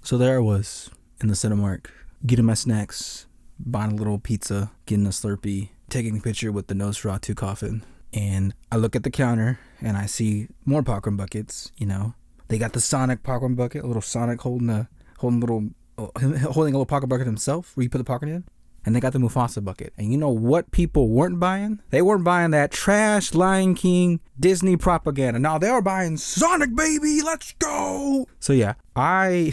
So there I was in the Cinemark, getting my snacks, buying a little pizza, getting a Slurpee, taking a picture with the Nosferatu coffin. And I look at the counter and I see more popcorn buckets. They got the Sonic popcorn bucket, a little Sonic holding a little popcorn bucket himself, where you put the popcorn in. And they got the Mufasa bucket. And you know what people weren't buying? They weren't buying that trash Lion King Disney propaganda. No, they were buying Sonic, baby. Let's go. So yeah, I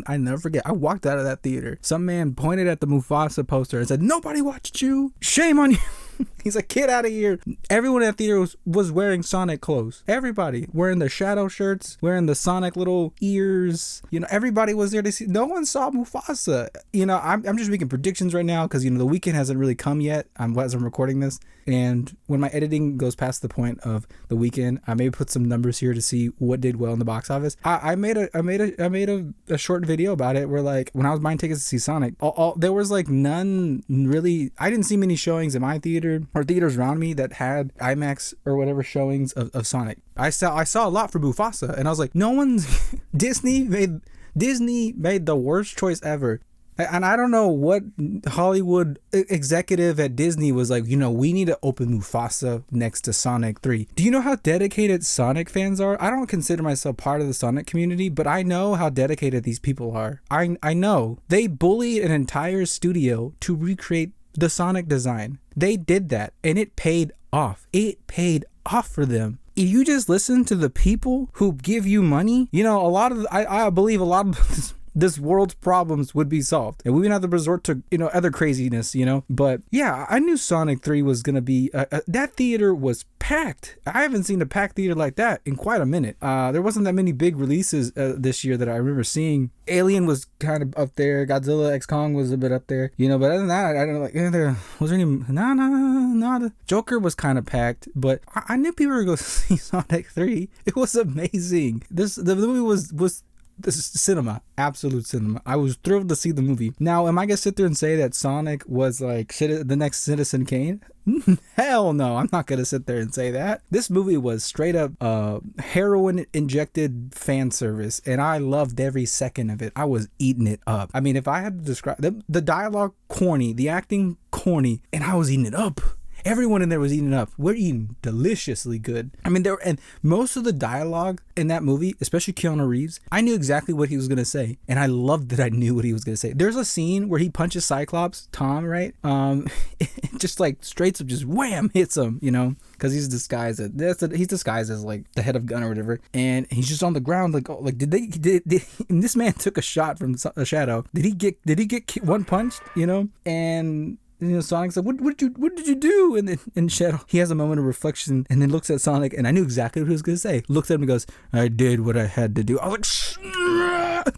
never forget. I walked out of that theater. Some man pointed at the Mufasa poster and said, "Nobody watched you. Shame on you." He's like, "Get out of here." Everyone in that theater was wearing Sonic clothes. Everybody wearing the shadow shirts, wearing the Sonic little ears. Everybody was there to see. No one saw Mufasa. I'm just making predictions right now because the weekend hasn't really come yet. As I'm recording this, and when my editing goes past the point of the weekend, I may put some numbers here to see what did well in the box office. I made a short video about it where, like, when I was buying tickets to see Sonic, there was like none really. I didn't see many showings in my theater or theaters around me that had IMAX or whatever showings of Sonic. I saw a lot for Mufasa, and I was like, no one's Disney made the worst choice ever. And I don't know what Hollywood executive at Disney was like, we need to open Mufasa next to Sonic 3. Do you know how dedicated Sonic fans are? I don't consider myself part of the Sonic community, but I know how dedicated these people are. I know. They bullied an entire studio to recreate the Sonic design. They did that, and it paid off. It paid off for them. If you just listen to the people who give you money, I believe a lot of this world's problems would be solved, and we wouldn't have to resort to other craziness. But yeah, I knew Sonic 3 was gonna be that theater was packed. I haven't seen a packed theater like that in quite a minute. There wasn't that many big releases this year that I remember seeing. Alien was kind of up there. Godzilla x Kong was a bit up there. But other than that, I don't was there any the Joker was kind of packed, but I knew people were going to see Sonic 3. It was amazing. The movie was this is cinema, absolute cinema. I was thrilled to see the movie. Now, am I gonna sit there and say that Sonic was like the next Citizen Kane? Hell no, I'm not gonna sit there and say that. This movie was straight up heroin injected fan service, and I loved every second of it. I was eating it up. I mean, if I had to describe the dialogue corny, the acting corny, and I was eating it up. Everyone in there was eating up. We're eating deliciously good. I mean, and most of the dialogue in that movie, especially Keanu Reeves, I knew exactly what he was going to say. And I loved that I knew what he was going to say. There's a scene where he punches Cyclops, Tom, right? Just like straight up just wham, hits him, because he's disguised as like the head of gun or whatever. And he's just on the ground like, did and this man took a shot from a shadow. Did he get one punched, and Sonic's like, what did you do? And then in Shadow, he has a moment of reflection and then looks at Sonic, and I knew exactly what he was going to say. Looks at him and goes, "I did what I had to do." I was like,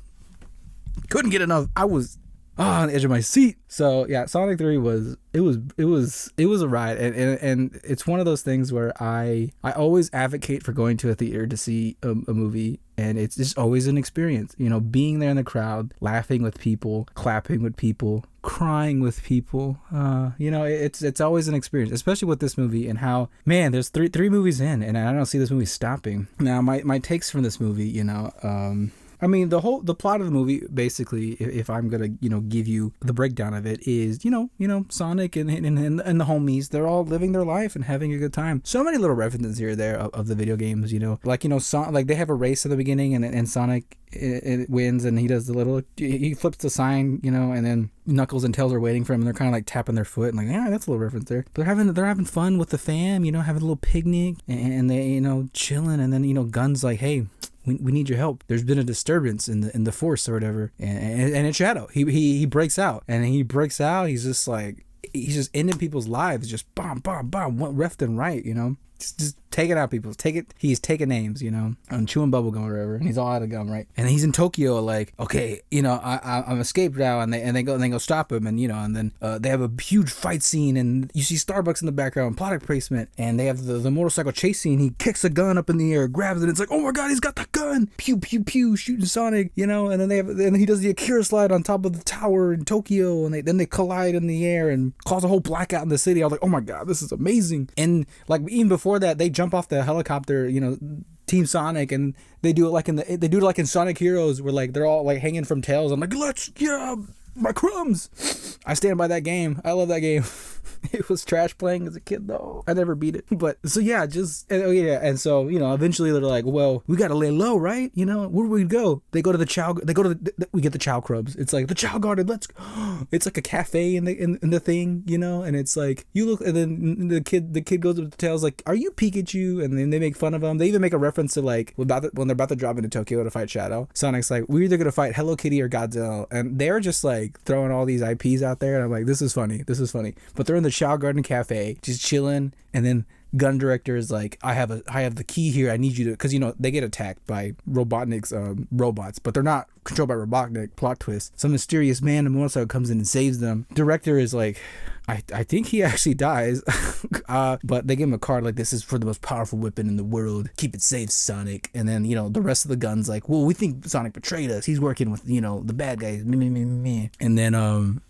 couldn't get enough. I was on the edge of my seat. So yeah, Sonic 3 was a ride, and it's one of those things where I always advocate for going to a theater to see a movie, and it's just always an experience. Being there in the crowd, laughing with people, clapping with people, crying with people. It's always an experience, especially with this movie and how, man, there's three movies in, and I don't see this movie stopping. Now, my takes from this movie, I mean, the plot of the movie, basically, if I'm gonna, give you the breakdown of it, is, Sonic and the homies, they're all living their life and having a good time. So many little references here or there of the video games, like they have a race at the beginning, and Sonic it wins, and he does he flips the sign, and then Knuckles and Tails are waiting for him, and they're kind of like tapping their foot, and like, yeah, that's a little reference there. But they're having fun with the fam, having a little picnic, and they, chilling, and then, Gun's like, hey, we need your help. There's been a disturbance in the force or whatever, and in Shadow, he breaks out, and he's just like, he's just ending people's lives, just bomb, left and right, just taking out people. He's taking names, and chewing bubble gum or whatever, and he's all out of gum, right? And he's in Tokyo, like, okay, I'm escaped now, and they go stop him, and and then they have a huge fight scene, and you see Starbucks in the background, product placement, and they have the motorcycle chase scene. He kicks a gun up in the air, grabs it, and it's like, oh my god, he's got the gun, pew pew pew, shooting Sonic, and then he does the Akira slide on top of the tower in Tokyo, and then they collide in the air and cause a whole blackout in the city. I was like, oh my god, this is amazing. And like, even before that, they jump off the helicopter, Team Sonic, and they do it like in Sonic Heroes, where like they're all like hanging from tails. I'm like, my crumbs. I stand by that game. I love that game. It was trash playing as a kid though. I never beat it. But so yeah, and so eventually they're like, well, we gotta lay low, right? Where do we go? They go to the chow. We get the chow crubs. It's like the chow garden. Let's go. It's like a cafe in the thing, and it's like you look, and then the kid goes up to Tails like, are you Pikachu? And then they make fun of him. They even make a reference to like when they're about to drop into Tokyo to fight Shadow. Sonic's like, we're either gonna fight Hello Kitty or Godzilla, and they're just like throwing all these IPs out there, and I'm like, this is funny. But they're in the Chow Garden Cafe, just chilling, and then gun director is like, I have the key here. I need you to, because they get attacked by Robotnik's robots, but they're not controlled by Robotnik. Plot twist: some mysterious man in a motorcycle comes in and saves them. Director is like, I think he actually dies, but they give him a card like, this is for the most powerful weapon in the world. Keep it safe, Sonic. And then the rest of the guns like, well, we think Sonic betrayed us. He's working with the bad guys. And then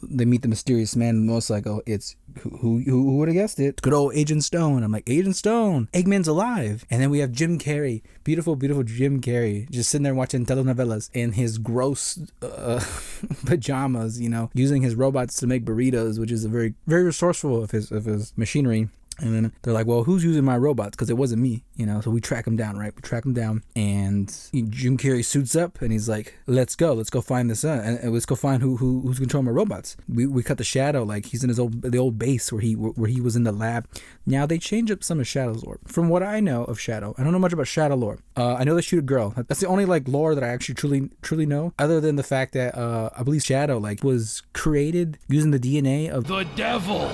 they meet the mysterious man in the motorcycle. It's who would have guessed it? Good old Agent Stone. I'm like, Agent Stone, Eggman's alive. And then we have Jim Carrey, beautiful Jim Carrey, just sitting there watching telenovelas in his gross pajamas, using his robots to make burritos, which is a very, very resourceful of his machinery. And then they're like, well, who's using my robots? Because it wasn't me, So we track him down, right? And Jim Carrey suits up, and he's like, let's go find this, and let's go find who's controlling my robots. We cut the Shadow, like he's in the old base where he was in the lab. Now they change up some of Shadow's lore. From what I know of Shadow, I don't know much about Shadow lore. I know they shoot a girl. That's the only like lore that I actually truly know, other than the fact that I believe Shadow like was created using the DNA of the devil.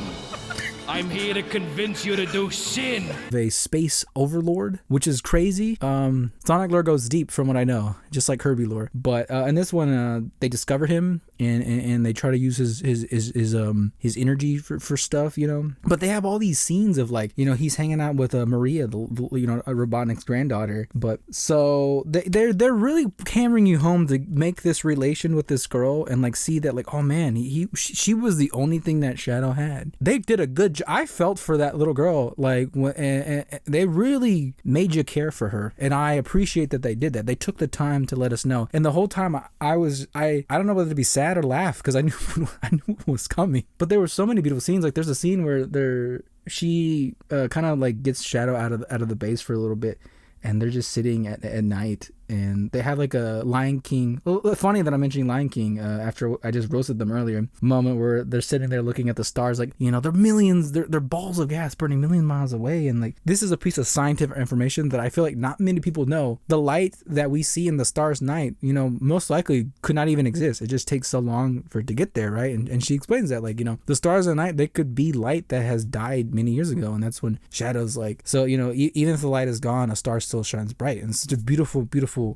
I'm here to convince you to do sin. A space overlord, which is crazy. Sonic lore goes deep from what I know, just like Kirby lore. But in this one, they discover him and they try to use his energy for stuff, But they have all these scenes of like, he's hanging out with Maria, the Robotnik's granddaughter. But so they're really hammering you home to make this relation with this girl and like see that like, oh man, she was the only thing that Shadow had. They did a good job. I felt for that little girl, like, and they really made you care for her, and I appreciate that they did that. They took the time to let us know, and the whole time I don't know whether to be sad or laugh because I knew it was coming. But there were so many beautiful scenes. Like there's a scene where she kind of like gets Shadow out of the base for a little bit, and they're just sitting at night. And they have like a Lion King. Well, funny that I'm mentioning Lion King after I just roasted them earlier. Moment where they're sitting there looking at the stars, like they're millions, they're balls of gas burning million miles away, and like this is a piece of scientific information that I feel like not many people know. The light that we see in the stars' night, most likely could not even exist. It just takes so long for it to get there, right? And she explains that like the stars at night, they could be light that has died many years ago, and that's when Shadow's like. So even if the light is gone, a star still shines bright, and it's such a beautiful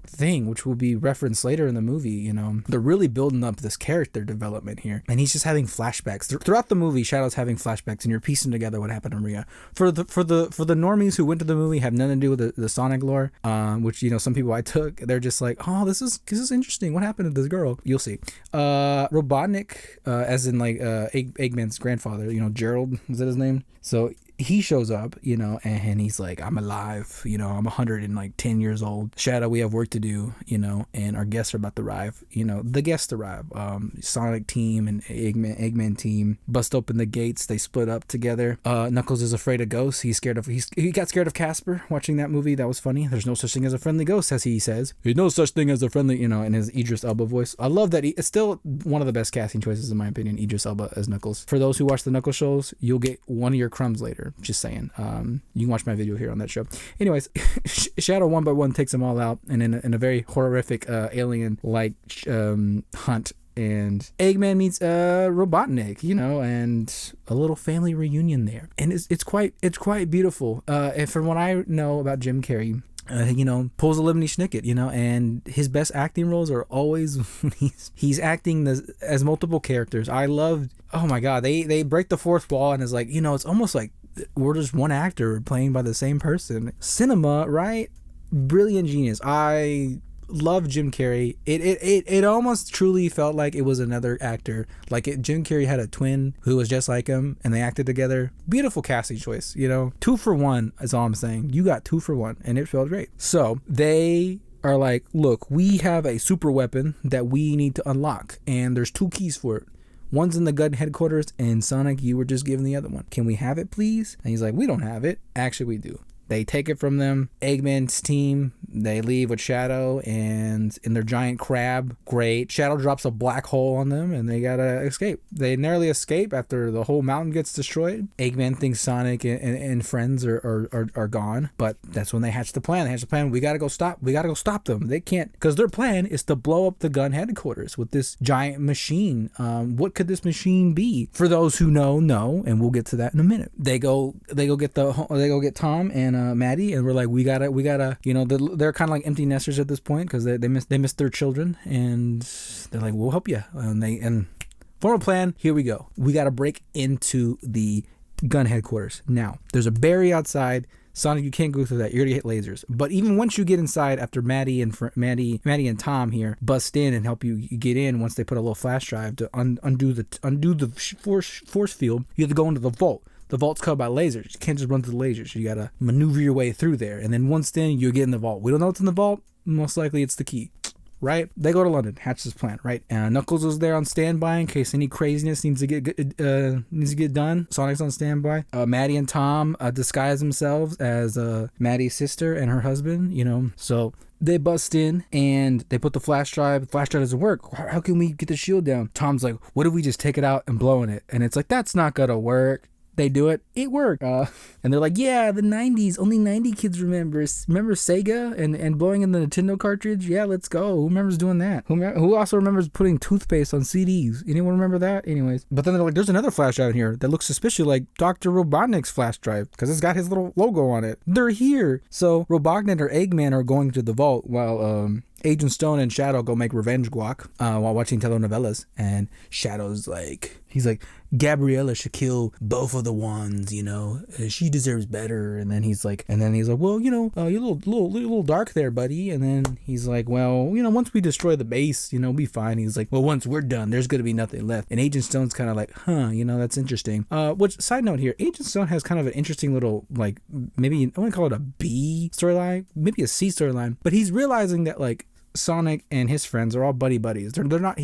thing, which will be referenced later in the movie. They're really building up this character development here, and he's just having flashbacks throughout the movie. Shadow's having flashbacks, and you're piecing together what happened to Maria. For the normies who went to the movie, have nothing to do with the Sonic lore, which some people I took, they're just like, oh, this is interesting. What happened to this girl? You'll see. Robotnik, as in like Eggman's grandfather, Gerald, is that his name? So he shows up, and he's like, I'm alive, I'm 110 years old. Shadow, we have work to do, and our guests are about to arrive. The guests arrive. Sonic team and Eggman team bust open the gates. They split up together. Knuckles is afraid of ghosts. He got scared of Casper watching that movie. That was funny. There's no such thing as a friendly ghost, as he says. There's no such thing as a friendly, in his Idris Elba voice. I love that. It's still one of the best casting choices in my opinion, Idris Elba as Knuckles. For those who watch the Knuckles shows, you'll get one of your crumbs later. Just saying. You can watch my video here on that show. Anyways, Shadow one by one takes them all out, and in a very horrific alien-like hunt. And Eggman meets Robotnik, and a little family reunion there, and it's quite beautiful. And from what I know about Jim Carrey, pulls a Lemony Snicket, and his best acting roles are always when he's acting as multiple characters. I loved, oh my god, they break the fourth wall, and it's like, it's almost like we're just one actor playing by the same person. Cinema, right? Brilliant genius. I love Jim Carrey. It almost truly felt like it was another actor. Like Jim Carrey had a twin who was just like him, and they acted together. Beautiful casting choice, 2 for 1 is all I'm saying. You got 2 for 1, and it felt great. So they are like, look, we have a super weapon that we need to unlock, and there's 2 keys for it. One's in the gun headquarters, and Sonic, you were just given the other one. Can we have it, please? And he's like, we don't have it. Actually, we do. They take it from them. Eggman's team, they leave with Shadow and in their giant crab. Great. Shadow drops a black hole on them and they gotta escape. They narrowly escape after the whole mountain gets destroyed. Eggman thinks Sonic and friends are gone, but that's when they hatch the plan. They hatch the plan. We gotta go stop them. They can't, because their plan is to blow up the gun headquarters with this giant machine. What could this machine be? For those who know, and we'll get to that in a minute. They go get Tom and Maddie, and we're like, we gotta, they're kind of like empty nesters at this point because they miss their children, and they're like, we'll help you. And formal plan, here we go. We gotta break into the gun headquarters. Now, there's a barrier outside. Sonic, you can't go through that. You're gonna hit lasers. But even once you get inside, after Maddie and Tom here bust in and help you get in, once they put a little flash drive to undo the force field, you have to go into the vault. The vault's covered by lasers. You can't just run through the lasers. You gotta maneuver your way through there. And then once then, you get in the vault. We don't know what's in the vault. Most likely it's the key, right? They go to London, hatch this plan, right? And Knuckles is there on standby in case any craziness needs to get done. Sonic's on standby. Maddie and Tom disguise themselves as Maddie's sister and her husband, So they bust in and they put the flash drive. The flash drive doesn't work. How can we get the shield down? Tom's like, what if we just take it out and blow in it? And it's like, that's not gonna work. They do it. It worked. And they're like, yeah, the 90s. Only 90 kids remember. Remember Sega and blowing in the Nintendo cartridge? Yeah, let's go. Who remembers doing that? Who also remembers putting toothpaste on CDs? Anyone remember that? Anyways. But then they're like, there's another flash drive in here that looks suspiciously like Dr. Robotnik's flash drive because it's got his little logo on it. They're here. So Robotnik or Eggman are going to the vault while Agent Stone and Shadow go make revenge guac while watching telenovelas. And Shadow's like, he's like, Gabriella should kill both of the ones, she deserves better. And then he's like, well, you're a little dark there, buddy. And then he's like, well, once we destroy the base, we'll be fine. He's like, well, once we're done, there's going to be nothing left. And Agent Stone's kind of like, that's interesting. Which, side note here, Agent Stone has kind of an interesting little, like, maybe, I want to call it a B storyline, maybe a C storyline, but he's realizing that, like, Sonic and his friends are all buddies. They're not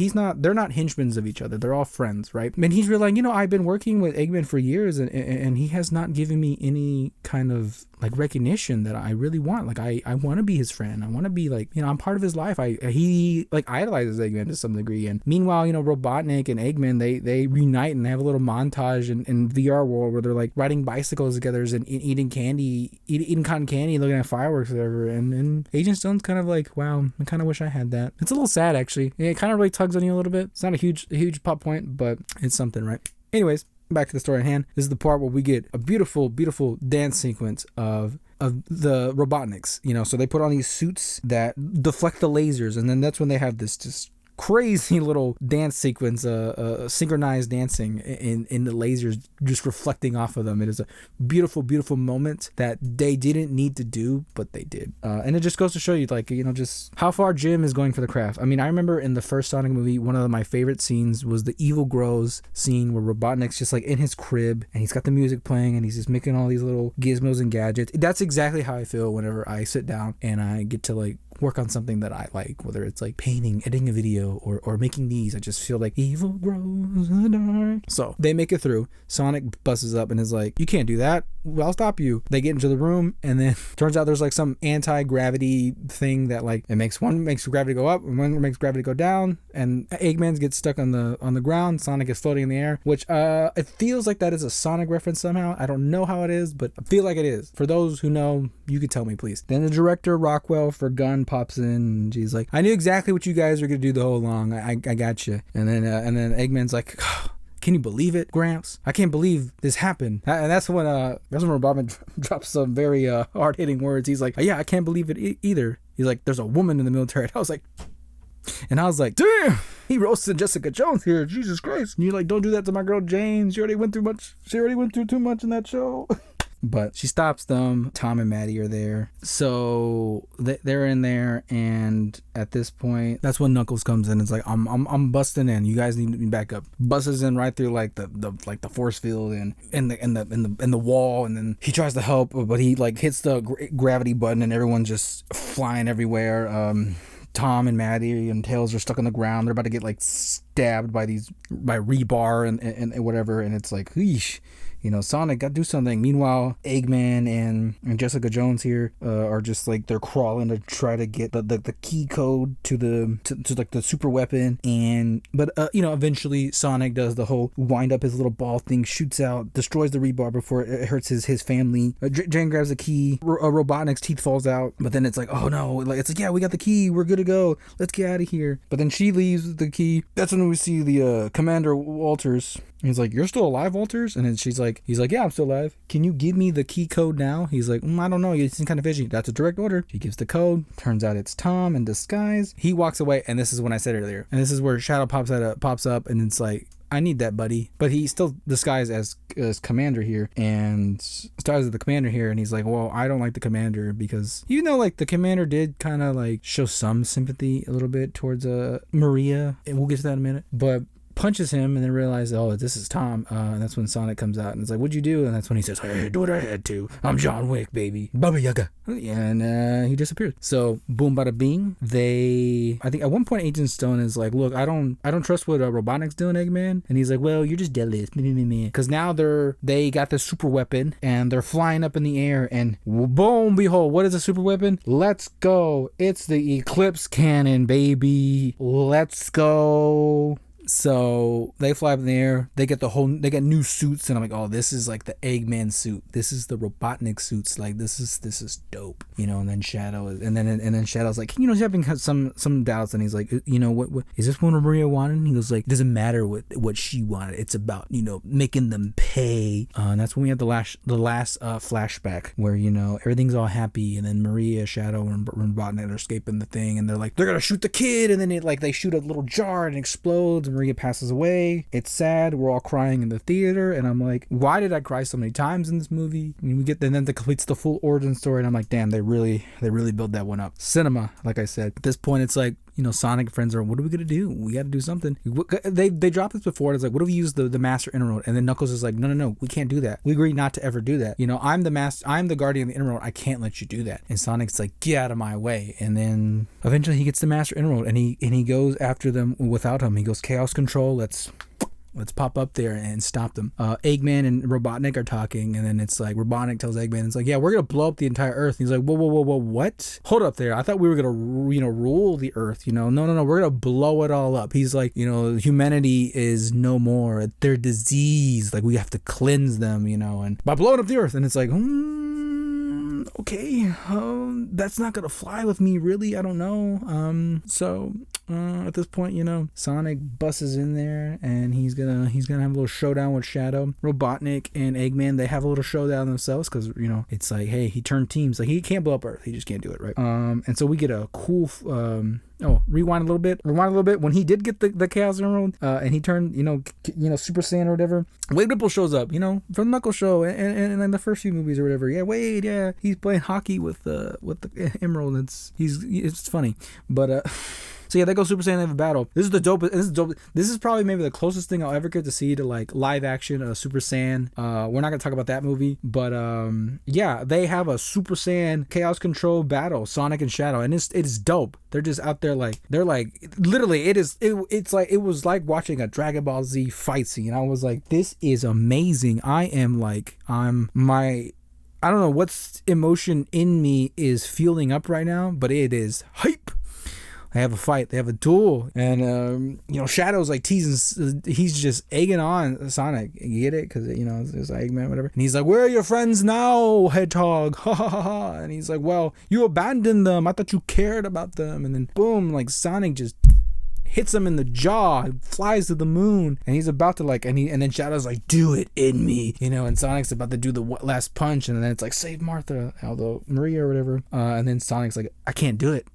henchmen of each other. They're all friends, right? And he's realizing, I've been working with Eggman for years and he has not given me any kind of like recognition that I really want. Like I want to be his friend. I want to be like, I'm part of his life. He like idolizes Eggman to some degree. And meanwhile, Robotnik and Eggman, they reunite and they have a little montage in VR world where they're like riding bicycles together and eating candy, eating cotton candy, looking at fireworks or whatever. And Agent Stone's kind of like, wow, I kind of wish I had that. It's a little sad actually. It kind of really tugs on you a little bit. It's not a huge pop point, but it's something, right? Anyways, back to the story at hand. This is the part where we get a beautiful dance sequence of the Robotniks. So they put on these suits that deflect the lasers, and then that's when they have this just crazy little dance sequence, synchronized dancing in the lasers just reflecting off of them. It is a beautiful moment that they didn't need to do, but they did. And it just goes to show you, like, just how far Jim is going for the craft. I mean, I remember in the first Sonic movie, one of my favorite scenes was the Evil Grows scene where Robotnik's just like in his crib and he's got the music playing and he's just making all these little gizmos and gadgets. That's exactly how I feel whenever I sit down and I get to like work on something that I like, whether it's like painting, editing a video, or making these. I just feel like evil grows in the dark. So they make it through. Sonic busts up and is like, you can't do that. Well, I'll stop you. They get into the room, and then turns out there's like some anti-gravity thing that like it makes gravity go up and one makes gravity go down, and Eggman gets stuck on the ground. Sonic is floating in the air, which it feels like that is a Sonic reference somehow. I don't know how it is, but I feel like it is. For those who know, you could tell me, please. Then the director Rockwell for Gun pops in, and she's like, I knew exactly what you guys were gonna do the whole long. I got you. And then Eggman's like, can you believe it, Gramps? I can't believe this happened. And that's when Robotnik drops some very hard-hitting words. He's like, yeah, I can't believe it either. He's like, there's a woman in the military. And I was like, damn, he roasted Jessica Jones here. Jesus Christ. And you're like, don't do that to my girl Jane. She already went through too much in that show. But she stops them. Tom and Maddie are there. So they're in there, and at this point, that's when Knuckles comes in. It's like, I'm busting in. You guys need to be back up. Busts in right through like the force field and in the wall, and then he tries to help, but he like hits the gravity button, and everyone's just flying everywhere. Tom and Maddie and Tails are stuck on the ground. They're about to get like stabbed by rebar and whatever, and it's like, eesh. Sonic, gotta do something. Meanwhile, Eggman and Jessica Jones here are just like, they're crawling to try to get the key code to like the super weapon. But eventually Sonic does the whole wind up his little ball thing, shoots out, destroys the rebar before it hurts his family. Jane grabs the key. Robotnik's teeth falls out. But then it's like, oh no! Like, it's like, yeah, we got the key. We're good to go. Let's get out of here. But then she leaves with the key. That's when we see the Commander Walters. He's like, you're still alive, Walters? And then he's like, yeah, I'm still alive. Can you give me the key code now? He's like, I don't know. You seem kind of fishy. That's a direct order. She gives the code. Turns out it's Tom in disguise. He walks away, and this is when I said earlier. And this is where Shadow pops up, and it's like, I need that, buddy. But he's still disguised as Commander here, and stars as the Commander here, and he's like, well, I don't like the Commander because, like, the Commander did kind of like show some sympathy a little bit towards Maria, and we'll get to that in a minute, but punches him and then realizes, oh, this is Tom. And that's when Sonic comes out and it's like, what'd you do? And that's when he says, hey, do what I had to. I'm John Wick, baby. Baba Yaga. And he disappeared. So boom, bada bing. I think at one point Agent Stone is like, look, I don't trust what Robotnik's doing, Eggman. And he's like, well, you're just deadlift. Because now they got this super weapon and they're flying up in the air, and boom, behold, what is a super weapon? Let's go. It's the Eclipse Cannon, baby. Let's go. So they fly up in the air. They get new suits, and I'm like, oh, this is like the Eggman suit. This is the Robotnik suits. Like, this is dope, And then Shadow and then Shadow's like, he's having some doubts, and he's like, what is this what Maria wanted? And he goes like, doesn't matter what she wanted. It's about making them pay. And that's when we have the last flashback where everything's all happy, and then Maria, Shadow, and Robotnik are escaping the thing, and they're like, they're gonna shoot the kid, and then they shoot a little jar and it explodes. And Maria passes away. It's sad. We're all crying in the theater, and I'm like, why did I cry so many times in this movie? And then it completes the full origin story, and I'm like, damn, they really built that one up. Cinema, like I said. At this point, it's like, Sonic friends are, what are we gonna do? We got to do something. They dropped this before. It's like, what if we use the Master Emerald? And then Knuckles is like, no, we can't do that. We agree not to ever do that. I'm the guardian of the Emerald. I can't let you do that. And Sonic's like, get out of my way. And then eventually he gets the Master Emerald, and he goes after them without him. He goes, Chaos Control. Let's pop up there and stop them. Eggman and Robotnik are talking, and then it's like, Robotnik tells Eggman, it's like, yeah, we're gonna blow up the entire Earth. And he's like, whoa, what? Hold up there. I thought we were gonna, rule the Earth. No, we're gonna blow it all up. He's like, humanity is no more. They're diseased. Like, we have to cleanse them, and by blowing up the Earth. And it's like, okay, that's not gonna fly with me, really. I don't know. So at this point, Sonic busts in there, and he's gonna have a little showdown with Shadow. Robotnik and Eggman, they have a little showdown themselves, because it's like, hey, he turned teams. Like, he can't blow up Earth. He just can't do it, right? And so we get a cool rewind a little bit. When he did get the Chaos Emerald, and he turned, Super Saiyan or whatever, Wade Whipple shows up, from the Knuckles show and in the first few movies or whatever. Yeah, Wade, yeah, he's playing hockey with the Emerald. It's funny, but so yeah, they go Super Saiyan, they have a battle. This is dope. This is probably maybe the closest thing I'll ever get to see to like live action Super Saiyan. We're not gonna talk about that movie, but yeah, they have a Super Saiyan Chaos Control battle, Sonic and Shadow, and it is dope. They're just out there literally, it's like, it was like watching a Dragon Ball Z fight scene. I was like, this is amazing. I don't know what's emotion in me is fueling up right now, but it is hype. They have a fight. They have a duel. And, Shadow's like teasing. He's just egging on Sonic. You get it? Because, it's Eggman, whatever. And he's like, where are your friends now, Hedgehog? Ha ha ha ha. And he's like, well, you abandoned them. I thought you cared about them. And then boom, like Sonic just hits him in the jaw, flies to the moon, and he's about to and then Shadow's like, do it in me, and Sonic's about to do the last punch, and then it's like, save Martha, although Maria or whatever, and then Sonic's like, I can't do it.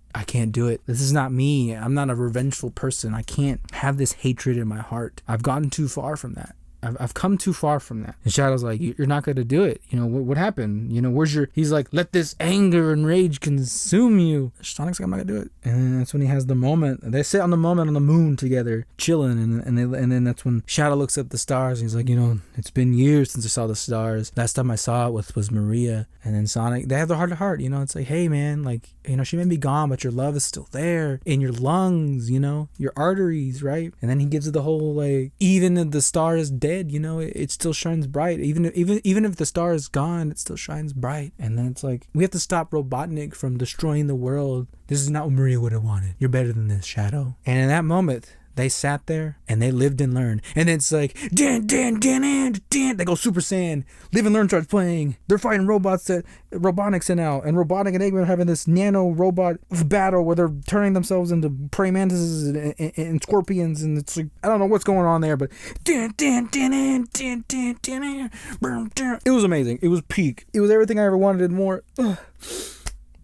This is not me. I'm not a revengeful person. I can't have this hatred in my heart. I've gotten too far from that. I've come too far from that. And Shadow's like, you're not going to do it. You know, what happened? You know, he's like, let this anger and rage consume you. Sonic's like, I'm not going to do it. And that's when he has the moment. They sit on the moment on the moon together, chilling. And then that's when Shadow looks up the stars and he's like, you know, it's been years since I saw the stars. Last time I saw it was Maria. And then Sonic, they have the heart to heart, you know, it's like, hey man, like, you know, she may be gone, but your love is still there in your lungs, you know, your arteries, right? And then he gives it the whole, like, even if the star is dead, you know, it still shines bright. Even if the star is gone, it still shines bright. And then it's like, we have to stop Robotnik from destroying the world. This is not what Maria would have wanted. You're better than this, Shadow. And in that moment, they sat there and they lived and learned. And it's like, dan, dan, dan, dan, dan. They go Super Saiyan. Live and Learn starts playing. They're fighting robots that Robotnik sent out. And Robotnik and Eggman are having this nano robot battle where they're turning themselves into praying mantises and scorpions. And it's like, I don't know what's going on there, but dan, dan, dan, dan, dan, dan, dan, dan, dan. It was amazing. It was peak. It was everything I ever wanted and more. Ugh.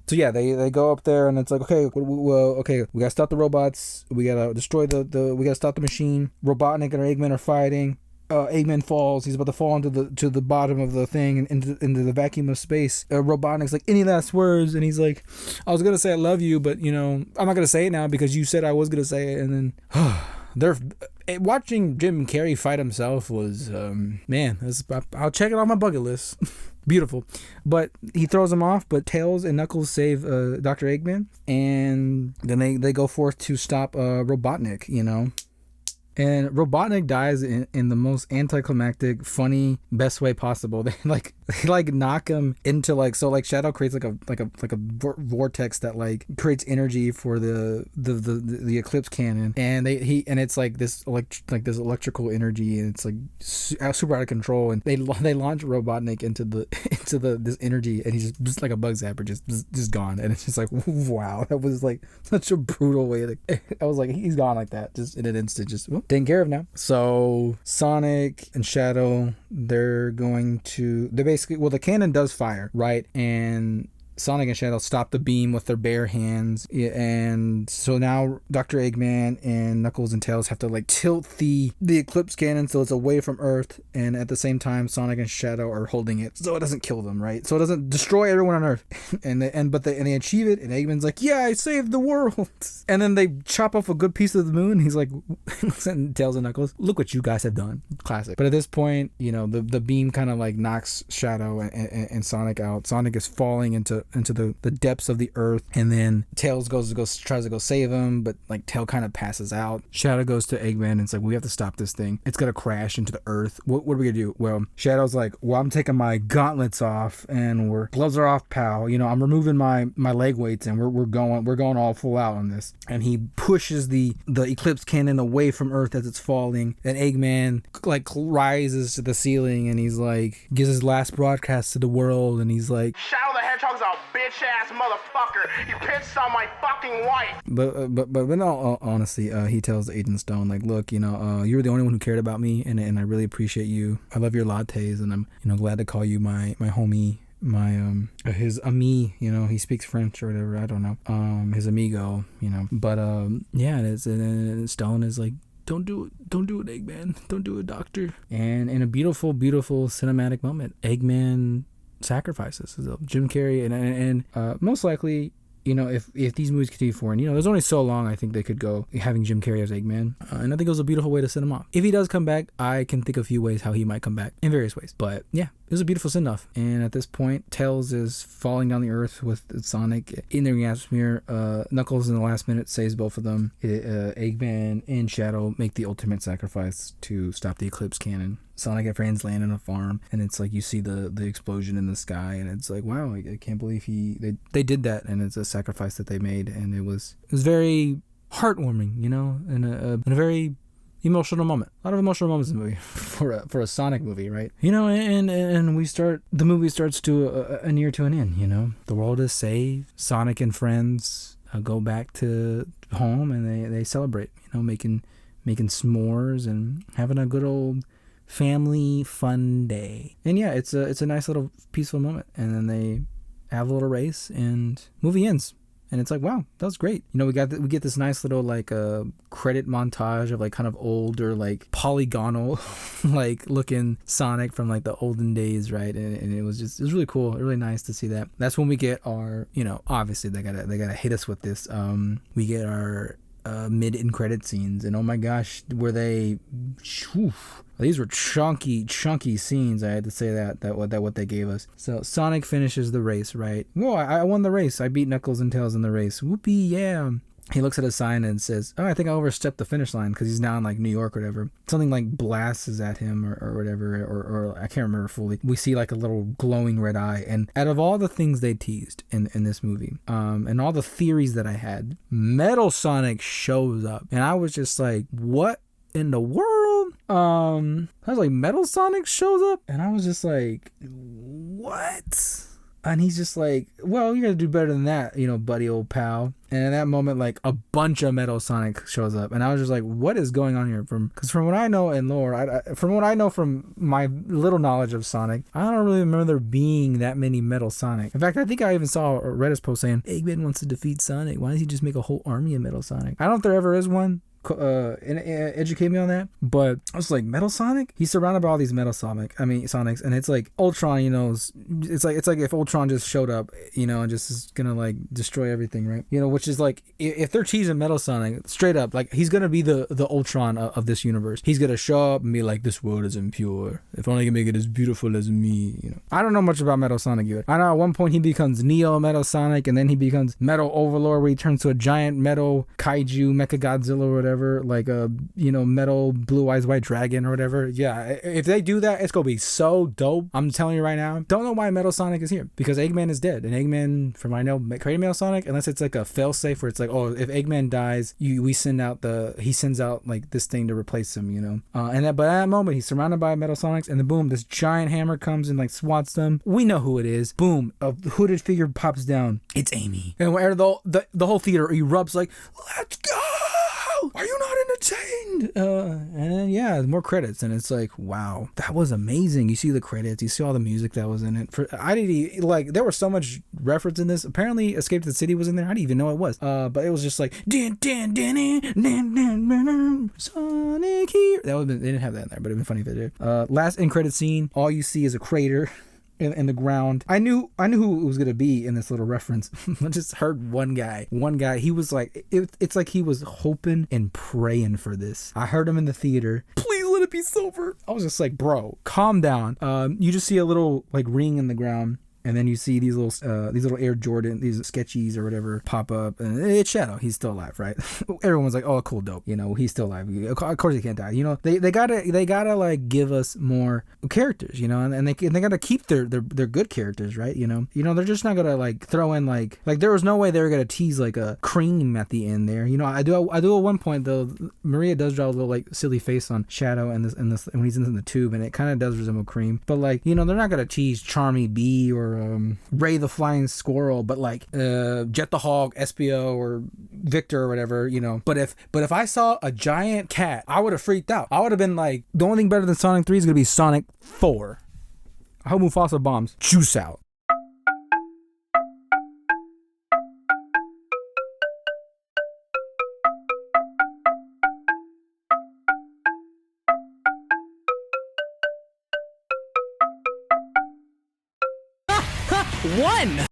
So yeah, they go up there and it's like, okay, well, we gotta stop the robots. We gotta destroy we gotta stop the machine. Robotnik and Eggman are fighting. Eggman falls. He's about to fall into the bottom of the thing and into the vacuum of space. Robotnik's like, any last words? And he's like, I was gonna say I love you, but you know, I'm not gonna say it now because you said I was gonna say it. And then they're watching Jim Carrey fight himself was man, I'll check it on my bucket list. Beautiful. But he throws him off, but Tails and Knuckles save Dr. Eggman, and then they go forth to stop Robotnik, you know. And Robotnik dies in the most anticlimactic, funny, best way possible. They knock him into like Shadow creates like a vortex that like creates energy for the Eclipse cannon, and it's like this electrical energy, and it's like super out of control. And they launch Robotnik into this energy, and he's just like a bug zapper, just gone. And it's just like, wow, that was like such a brutal way. I was like, he's gone like that, just in an instant, just taken care of now. So Sonic and Shadow, they're basically, well, the cannon does fire, right? And Sonic and Shadow stop the beam with their bare hands, and so now Dr. Eggman and Knuckles and Tails have to like tilt the Eclipse cannon so it's away from Earth, and at the same time Sonic and Shadow are holding it so it doesn't kill them, right? So it doesn't destroy everyone on Earth. and they achieve it, and Eggman's like, yeah, I saved the world. And then they chop off a good piece of the moon. He's like, and Tails and Knuckles, look what you guys have done. Classic. But at this point, you know, the beam kind of like knocks Shadow and Sonic out. Sonic is falling into the depths of the earth, and then Tails tries to go save him, but like Tail kind of passes out. Shadow goes to Eggman and it's like, we have to stop this thing. It's gonna crash into the earth. What are we gonna do? Well, Shadow's like, well, I'm taking my gauntlets off, and gloves are off, pal. You know, I'm removing my leg weights, and we're going all full out on this. And he pushes the Eclipse cannon away from Earth as it's falling, and Eggman like rises to the ceiling, and he's like, gives his last broadcast to the world, and he's like, Shadow the Hedgehog's a bitch ass motherfucker. He pissed on my fucking wife. But in all honesty, he tells Agent Stone, like, look, you know, you're the only one who cared about me, and I really appreciate you. I love your lattes, and I'm, you know, glad to call you my homie, his ami, you know, he speaks French or whatever, I don't know, his amigo, you know. But yeah, and Stone is like, don't do it, Eggman, don't do it, Doctor. And in a beautiful cinematic moment, Eggman sacrifices Jim Carrey, and most likely, you know, if these movies continue forward, you know, there's only so long I think they could go having Jim Carrey as Eggman, and I think it was a beautiful way to send him off. If he does come back, I can think of a few ways how he might come back in various ways, but yeah, it was a beautiful send-off. And at this point, Tails is falling down the earth with Sonic in the atmosphere. Knuckles in the last minute saves both of them. Eggman and Shadow make the ultimate sacrifice to stop the Eclipse cannon. Sonic and friends land on a farm, and it's like you see the explosion in the sky, and it's like, wow, I can't believe they did that, and it's a sacrifice that they made, and it was very heartwarming, you know, and a very emotional moment. A lot of emotional moments in the movie for a Sonic movie, right? You know, and the movie starts to near to an end. You know, the world is saved. Sonic and friends go back to home, and they celebrate. You know, making s'mores and having a good old family fun day. And yeah, it's a nice little peaceful moment. And then they have a little race, and movie ends. And it's like, wow, that was great. You know, we get this nice little like credit montage of like kind of older like polygonal like looking Sonic from like the olden days, right? And it was really cool, really nice to see that. That's when we get our, you know, obviously they gotta hit us with this. We get our mid-end credit scenes, and oh my gosh, were they, whew, these were chunky scenes. I had to say that what they gave us. So Sonic finishes the race, right? Whoa, I won the race. I beat Knuckles and Tails in the race. Whoopee, yeah. He looks at a sign and says, oh, I think I overstepped the finish line, because he's now in like New York or whatever. Something like blasts at him or whatever, or I can't remember fully. We see like a little glowing red eye. And out of all the things they teased in this movie, and all the theories that I had, Metal Sonic shows up. And I was just like, what in the world? I was like, Metal Sonic shows up? And I was just like, what? And he's just like, well, you gotta do better than that, you know, buddy, old pal. And in that moment, like a bunch of Metal Sonic shows up, and I was just like, what is going on here? Because from what I know in lore, from what I know from my little knowledge of Sonic, I don't really remember there being that many Metal Sonic. In fact, I think I even saw a Reddit post saying Eggman wants to defeat Sonic. Why doesn't he just make a whole army of Metal Sonic? I don't know if there ever is one. Educate me on that. But I was like, Metal Sonic? He's surrounded by all these Sonics, and it's like Ultron, you know, it's like if Ultron just showed up, you know, and just is gonna like destroy everything, right? You know, which is like, if they're teasing Metal Sonic straight up, like he's gonna be the Ultron of this universe. He's gonna show up and be like, this world is impure, if only I can make it as beautiful as me, you know. I don't know much about Metal Sonic either. I know at one point he becomes Neo Metal Sonic, and then he becomes Metal Overlord, where he turns to a giant metal kaiju Mecha Godzilla or whatever, like a, you know, metal blue eyes white dragon or whatever. Yeah, if they do that, it's gonna be so dope. I'm telling you right now. Don't know why Metal Sonic is here, because Eggman is dead, and Eggman, from what I know, created Metal Sonic, unless it's like a failsafe where it's like, oh, if Eggman dies, he sends out like this thing to replace him, you know. But at that moment, he's surrounded by Metal Sonics, and then boom, this giant hammer comes and like swats them. We know who it is. Boom, a hooded figure pops down. It's Amy, and where the whole theater erupts like, let's go. Are you not entertained? And then, yeah, more credits, and it's like, wow, that was amazing. You see the credits, you see all the music that was in it. There was so much reference in this. Apparently, Escape to the City was in there. I didn't even know it was. But it was just like, Sonic here. They didn't have that in there, but it'd been funny if they did. Last end credit scene, all you see is a crater in the ground. I knew who it was gonna be in this little reference. I just heard one guy. He was like, it's like he was hoping and praying for this. I heard him in the theater. Please let it be silver. I was just like, bro, calm down. You just see a little like ring in the ground. And then you see these little Air Jordan, these sketchies or whatever pop up, and it's Shadow. He's still alive, right? Everyone's like, oh, cool, dope. You know, he's still alive. Of course he can't die. You know, they gotta like give us more characters, you know, and they gotta keep their good characters, right? You know, they're just not gonna like throw in like there was no way they were gonna tease like a Cream at the end there. You know, I do at one point though. Maria does draw a little like silly face on Shadow and this when he's in the tube, and it kind of does resemble Cream, but like, you know, they're not gonna tease Charmy B or Ray the Flying Squirrel, but like Jet the Hog, SPO, or Victor or whatever, you know. But if I saw a giant cat, I would have freaked out. I would have been like, the only thing better than Sonic 3 is gonna be Sonic 4. I hope Mufasa bombs. Juice out. One!